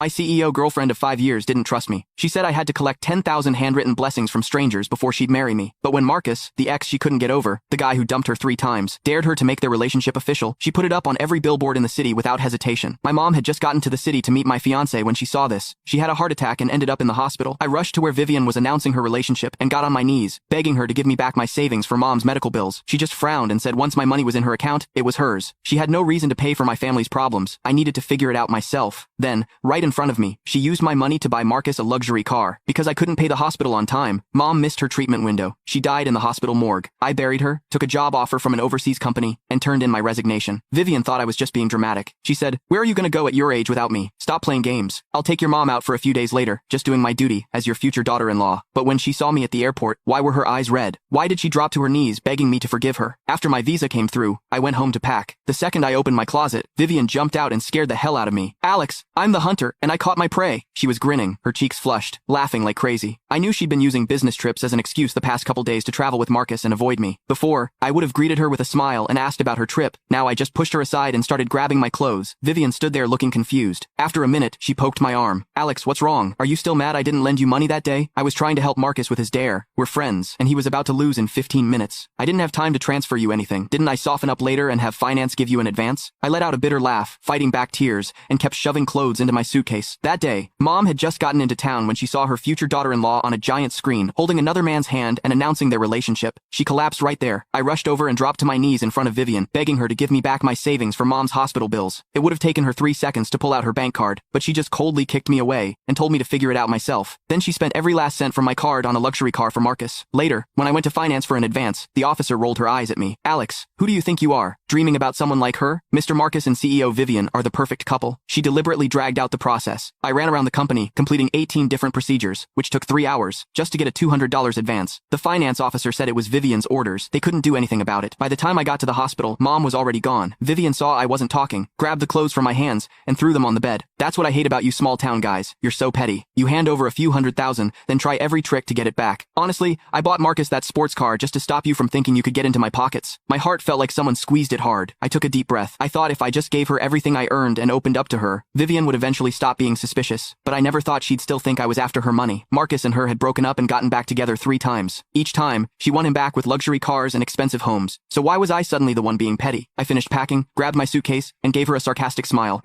My CEO girlfriend of 5 years didn't trust me. She said I had to collect 10,000 handwritten blessings from strangers before she'd marry me. But when Marcus, the ex she couldn't get over, the guy who dumped her 3 times, dared her to make their relationship official, she put it up on every billboard in the city without hesitation. My mom had just gotten to the city to meet my fiancé when she saw this. She had a heart attack and ended up in the hospital. I rushed to where Vivian was announcing her relationship and got on my knees, begging her to give me back my savings for mom's medical bills. She just frowned and said once my money was in her account, it was hers. She had no reason to pay for my family's problems. I needed to figure it out myself. Then, right in front of me, she used my money to buy Marcus a luxury car. Because I couldn't pay the hospital on time, Mom missed her treatment window. She died in the hospital morgue. I buried her, took a job offer from an overseas company, and turned in my resignation. Vivian thought I was just being dramatic. She said, "Where are you gonna go at your age without me? Stop playing games. I'll take your mom out for a few days later, just doing my duty as your future daughter-in-law." But when she saw me at the airport, why were her eyes red? Why did she drop to her knees begging me to forgive her? After my visa came through, I went home to pack. The second I opened my closet, Vivian jumped out and scared the hell out of me. "Alex, I'm the hunter, and I caught my prey." She was grinning, her cheeks flushed, laughing like crazy. I knew she'd been using business trips as an excuse the past couple days to travel with Marcus and avoid me. Before, I would have greeted her with a smile and asked about her trip. Now I just pushed her aside and started grabbing my clothes. Vivian stood there looking confused. After a minute, she poked my arm. "Alex, what's wrong? Are you still mad I didn't lend you money that day? I was trying to help Marcus with his dare. We're friends, and he was about to lose in 15 minutes. I didn't have time to transfer you anything. Didn't I soften up later and have finance give you an advance?" I let out a bitter laugh, fighting back tears, and kept shoving clothes into my suitcase. That day, Mom had just gotten into town when she saw her future daughter-in-law on a giant screen, holding another man's hand and announcing their relationship. She collapsed right there. I rushed over and dropped to my knees in front of Vivian, begging her to give me back my savings for Mom's hospital bills. It would have taken her 3 seconds to pull out her bank card, but she just coldly kicked me away and told me to figure it out myself. Then she spent every last cent from my card on a luxury car for Marcus. Later, when I went to finance for an advance, the officer rolled her eyes at me. "Alex, who do you think you are? Dreaming about someone like her? Mr. Marcus and CEO Vivian are the perfect couple." She deliberately dragged out the process. I ran around the company, completing 18 different procedures, which took 3 hours, just to get a $200 advance. The finance officer said it was Vivian's orders. They couldn't do anything about it. By the time I got to the hospital, Mom was already gone. Vivian saw I wasn't talking, grabbed the clothes from my hands, and threw them on the bed. "That's what I hate about you small-town guys. You're so petty. You hand over a few $100,000, then try every trick to get it back. Honestly, I bought Marcus that sports car just to stop you from thinking you could get into my pockets." My heart felt like someone squeezed it hard. I took a deep breath. I thought if I just gave her everything I earned and opened up to her, Vivian would eventually stop being suspicious. But I never thought she'd still think I was after her money. Marcus and her had broken up and gotten back together 3 times. Each time, she won him back with luxury cars and expensive homes. So why was I suddenly the one being petty? I finished packing, grabbed my suitcase, and gave her a sarcastic smile.